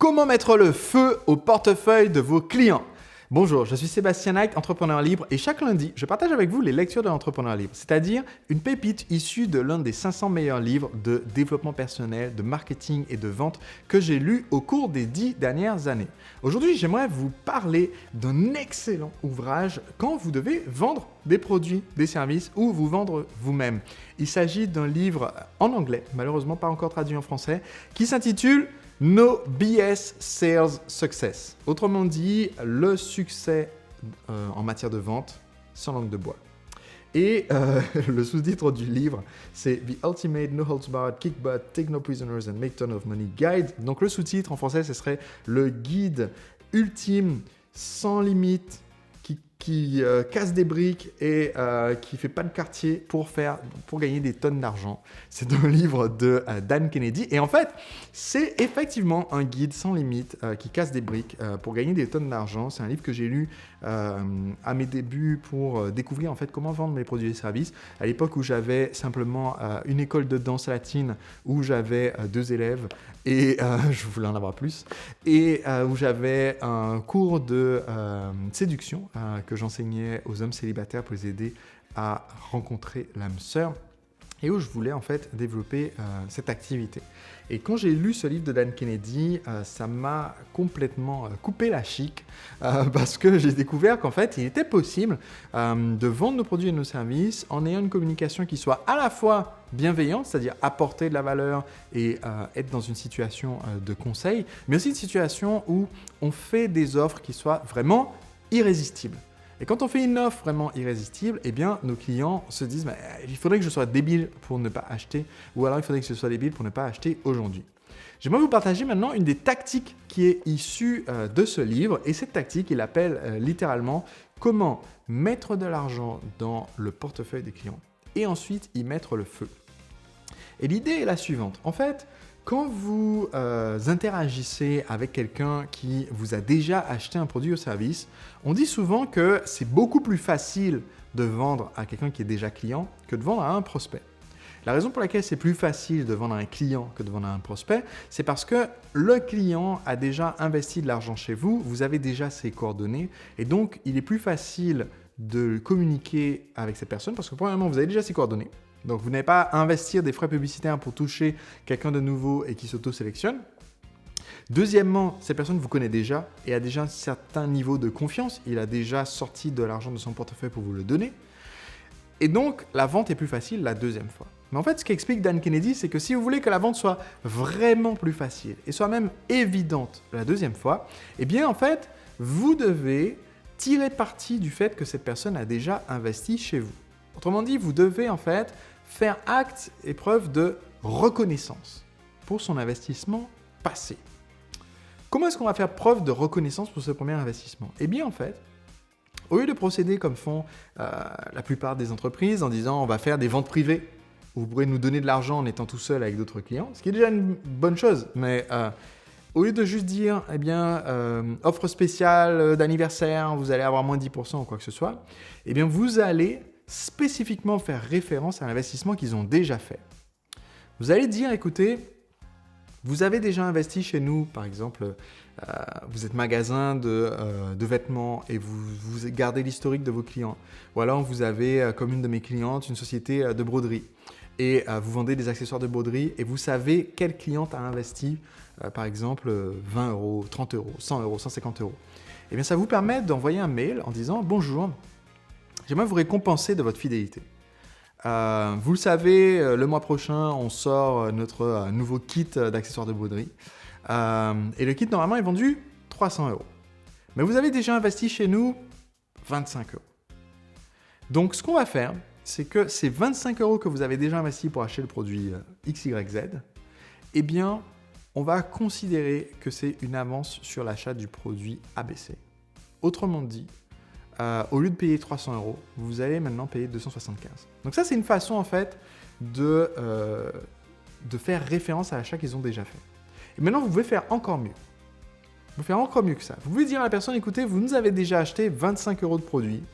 Comment mettre le feu au portefeuille de vos clients? Bonjour, je suis Sébastien Knight, entrepreneur libre, et chaque lundi, je partage avec vous les lectures de l'entrepreneur libre, c'est-à-dire une pépite issue de l'un des 500 meilleurs livres de développement personnel, de marketing et de vente que j'ai lu au cours des 10 dernières années. Aujourd'hui, j'aimerais vous parler d'un excellent ouvrage quand vous devez vendre des produits, des services ou vous vendre vous-même. Il s'agit d'un livre en anglais, malheureusement pas encore traduit en français, qui s'intitule No BS Sales Success. Autrement dit, le succès en matière de vente sans langue de bois. Et le sous-titre du livre, c'est The Ultimate No Holds Barred Kick Butt, Take No Prisoners and Make Ton of Money Guide. Donc le sous-titre en français, ce serait le guide ultime, sans limite, qui casse des briques et qui fait pas de quartier pour gagner des tonnes d'argent. C'est un livre de Dan Kennedy. Et en fait, c'est effectivement un guide sans limite qui casse des briques pour gagner des tonnes d'argent. C'est un livre que j'ai lu à mes débuts pour découvrir en fait comment vendre mes produits et services. À l'époque où j'avais simplement une école de danse latine où j'avais 2 élèves et je voulais en avoir plus, et où j'avais un cours de séduction que j'enseignais aux hommes célibataires pour les aider à rencontrer l'âme sœur, et où je voulais en fait développer cette activité. Et quand j'ai lu ce livre de Dan Kennedy, ça m'a complètement coupé la chic parce que j'ai découvert qu'en fait, il était possible de vendre nos produits et nos services en ayant une communication qui soit à la fois bienveillante, c'est-à-dire apporter de la valeur et être dans une situation de conseil, mais aussi une situation où on fait des offres qui soient vraiment irrésistibles. Et quand on fait une offre vraiment irrésistible, eh bien, nos clients se disent il faudrait que je sois débile pour ne pas acheter, ou alors il faudrait que je sois débile pour ne pas acheter aujourd'hui. J'aimerais vous partager maintenant une des tactiques qui est issue de ce livre, et cette tactique, il appelle littéralement comment mettre de l'argent dans le portefeuille des clients et ensuite y mettre le feu. Et l'idée est la suivante. En fait, quand vous interagissez avec quelqu'un qui vous a déjà acheté un produit ou service, on dit souvent que c'est beaucoup plus facile de vendre à quelqu'un qui est déjà client que de vendre à un prospect. La raison pour laquelle c'est plus facile de vendre à un client que de vendre à un prospect, c'est parce que le client a déjà investi de l'argent chez vous, vous avez déjà ses coordonnées, et donc il est plus facile de communiquer avec cette personne parce que premièrement, vous avez déjà ses coordonnées. Donc, vous n'avez pas à investir des frais publicitaires pour toucher quelqu'un de nouveau et qui s'auto-sélectionne. Deuxièmement, cette personne vous connaît déjà et a déjà un certain niveau de confiance. Il a déjà sorti de l'argent de son portefeuille pour vous le donner. Et donc, la vente est plus facile la deuxième fois. Mais en fait, ce qu'explique Dan Kennedy, c'est que si vous voulez que la vente soit vraiment plus facile et soit même évidente la deuxième fois, eh bien, en fait, vous devez tirer parti du fait que cette personne a déjà investi chez vous. Autrement dit, vous devez en fait faire acte et preuve de reconnaissance pour son investissement passé. Comment est-ce qu'on va faire preuve de reconnaissance pour ce premier investissement? Eh bien, en fait, au lieu de procéder comme font la plupart des entreprises en disant on va faire des ventes privées où vous pourrez nous donner de l'argent en étant tout seul avec d'autres clients, ce qui est déjà une bonne chose, mais au lieu de juste dire offre spéciale d'anniversaire, vous allez avoir moins 10% ou quoi que ce soit, eh bien, vous allez spécifiquement faire référence à l'investissement qu'ils ont déjà fait. Vous allez dire, écoutez, vous avez déjà investi chez nous, par exemple, vous êtes magasin de vêtements et vous gardez l'historique de vos clients. Ou alors vous avez, comme une de mes clientes, une société de broderie et vous vendez des accessoires de broderie et vous savez quelle cliente a investi, par exemple, 20 euros, 30 euros, 100 euros, 150 euros. Eh bien, ça vous permet d'envoyer un mail en disant « Bonjour, j'aimerais vous récompenser de votre fidélité. Vous le savez, le mois prochain, on sort notre nouveau kit d'accessoires de broderie. Et le kit, normalement, est vendu 300 euros. Mais vous avez déjà investi chez nous 25 euros. Donc, ce qu'on va faire, c'est que ces 25 euros que vous avez déjà investi pour acheter le produit XYZ, eh bien, on va considérer que c'est une avance sur l'achat du produit ABC. Autrement dit, au lieu de payer 300 euros, vous allez maintenant payer 275. Donc ça, c'est une façon en fait de faire référence à l'achat qu'ils ont déjà fait. Et maintenant, vous pouvez faire encore mieux. Vous pouvez faire encore mieux que ça. Vous pouvez dire à la personne, écoutez, vous nous avez déjà acheté 25 euros de produit.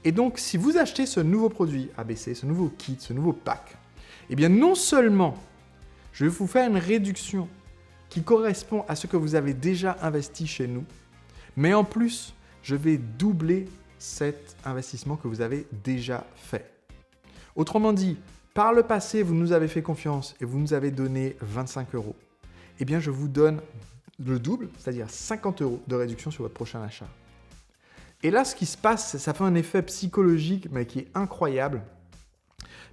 Et donc, si vous achetez ce nouveau produit ABC, ce nouveau kit, ce nouveau pack, eh bien non seulement je vais vous faire une réduction qui correspond à ce que vous avez déjà investi chez nous. Mais en plus, je vais doubler cet investissement que vous avez déjà fait. Autrement dit, par le passé, vous nous avez fait confiance et vous nous avez donné 25 €. Eh bien, je vous donne le double, c'est-à-dire 50 € de réduction sur votre prochain achat. Et là, ce qui se passe, ça fait un effet psychologique, mais qui est incroyable.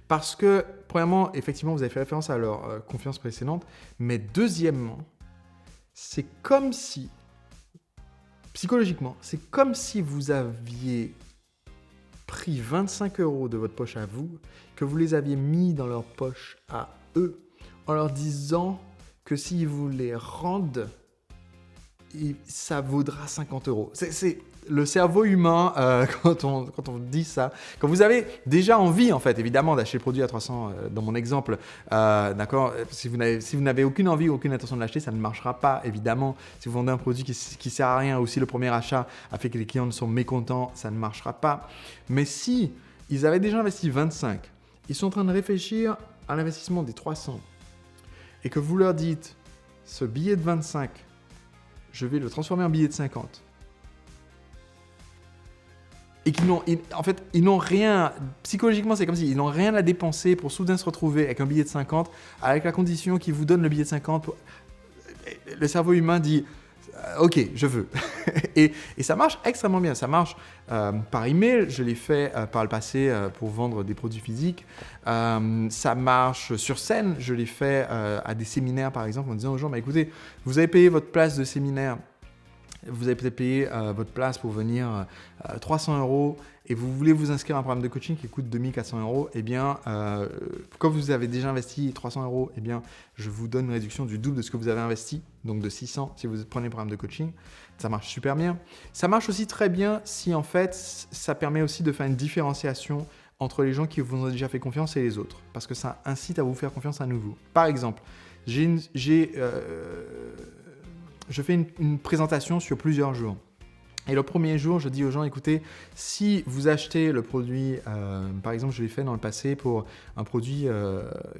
Parce que, premièrement, effectivement, vous avez fait référence à leur confiance précédente. Mais deuxièmement, c'est comme si, psychologiquement, c'est comme si vous aviez pris 25 € de votre poche à vous, que vous les aviez mis dans leur poche à eux, en leur disant que s'ils vous les rendent, ça vaudra 50 €. C'est le cerveau humain, quand on dit ça, quand vous avez déjà envie, en fait, évidemment, d'acheter le produit à 300, dans mon exemple, d'accord, si vous n'avez aucune envie ou aucune intention de l'acheter, ça ne marchera pas, évidemment. Si vous vendez un produit qui sert à rien, ou si le premier achat a fait que les clients sont mécontents, ça ne marchera pas. Mais si ils avaient déjà investi 25, ils sont en train de réfléchir à l'investissement des 300, et que vous leur dites, ce billet de 25, je vais le transformer en billet de 50. Et ils n'ont rien, psychologiquement c'est comme si ils n'ont rien à dépenser pour soudain se retrouver avec un billet de 50, avec la condition qu'ils vous donnent le billet de 50. Le cerveau humain dit ok, je veux. et ça marche extrêmement bien. Ça marche par email, je l'ai fait par le passé pour vendre des produits physiques. Ça marche sur scène, je l'ai fait à des séminaires par exemple, en disant aux gens, bah, écoutez, vous avez payé votre place de séminaire, vous avez peut-être payé votre place pour venir 300 € et vous voulez vous inscrire à un programme de coaching qui coûte 2400 €, eh bien, quand vous avez déjà investi 300 €, eh bien, je vous donne une réduction du double de ce que vous avez investi, donc de 600 si vous prenez le programme de coaching. Ça marche super bien. Ça marche aussi très bien si en fait, ça permet aussi de faire une différenciation entre les gens qui vous ont déjà fait confiance et les autres, parce que ça incite à vous faire confiance à nouveau. Par exemple, je fais une présentation sur plusieurs jours. Et le premier jour, je dis aux gens, écoutez, si vous achetez le produit, par exemple, je l'ai fait dans le passé pour un produit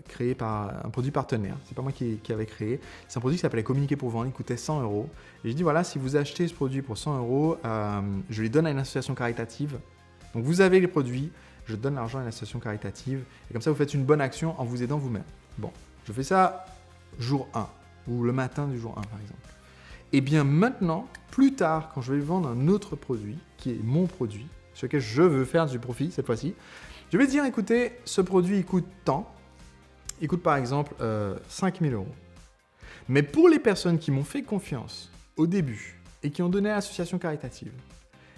créé par un produit partenaire. C'est pas moi qui avais créé. C'est un produit qui s'appelait Communiquer pour vendre. Il coûtait 100 €. Et je dis, voilà, si vous achetez ce produit pour 100 €, je les donne à une association caritative. Donc, vous avez les produits, je donne l'argent à une association caritative. Et comme ça, vous faites une bonne action en vous aidant vous-même. Bon, je fais ça jour 1 ou le matin du jour 1, par exemple. Et bien maintenant, plus tard, quand je vais vendre un autre produit, qui est mon produit, sur lequel je veux faire du profit cette fois-ci, je vais dire, écoutez, ce produit, il coûte tant. Il coûte par exemple 5 000 €. Mais pour les personnes qui m'ont fait confiance au début et qui ont donné à l'association caritative,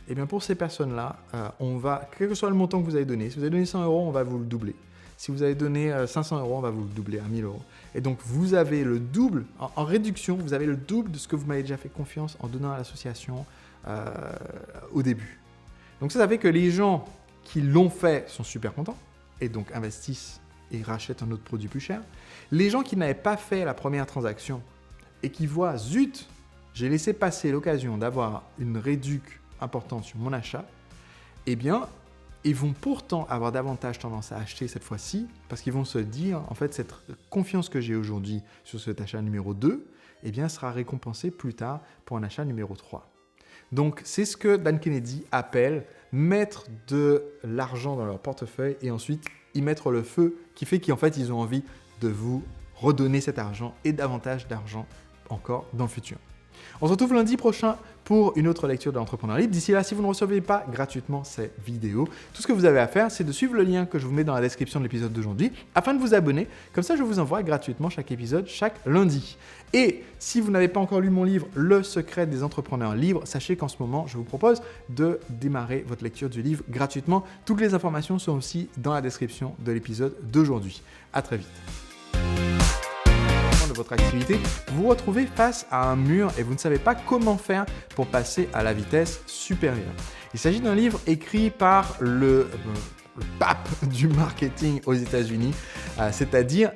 et bien pour ces personnes-là, on va, quel que soit le montant que vous avez donné, si vous avez donné 100 €, on va vous le doubler. Si vous avez donné 500 €, on va vous le doubler à 1 000 €. Et donc, vous avez le double, en réduction, vous avez le double de ce que vous m'avez déjà fait confiance en donnant à l'association au début. Donc, ça fait que les gens qui l'ont fait sont super contents et donc investissent et rachètent un autre produit plus cher. Les gens qui n'avaient pas fait la première transaction et qui voient, zut, j'ai laissé passer l'occasion d'avoir une réduction importante sur mon achat, eh bien, ils vont pourtant avoir davantage tendance à acheter cette fois-ci parce qu'ils vont se dire, en fait, cette confiance que j'ai aujourd'hui sur cet achat numéro 2, eh bien, sera récompensée plus tard pour un achat numéro 3. Donc, c'est ce que Dan Kennedy appelle mettre de l'argent dans leur portefeuille et ensuite y mettre le feu qui fait qu'en fait, ils ont envie de vous redonner cet argent et davantage d'argent encore dans le futur. On se retrouve lundi prochain pour une autre lecture de l'Entrepreneur Libre. D'ici là, si vous ne recevez pas gratuitement ces vidéos, tout ce que vous avez à faire, c'est de suivre le lien que je vous mets dans la description de l'épisode d'aujourd'hui afin de vous abonner. Comme ça, je vous envoie gratuitement chaque épisode chaque lundi. Et si vous n'avez pas encore lu mon livre, Le secret des entrepreneurs libres, sachez qu'en ce moment, je vous propose de démarrer votre lecture du livre gratuitement. Toutes les informations sont aussi dans la description de l'épisode d'aujourd'hui. À très vite. De votre activité, vous vous retrouvez face à un mur et vous ne savez pas comment faire pour passer à la vitesse supérieure. Il s'agit d'un livre écrit par le pape du marketing aux États-Unis, c'est-à-dire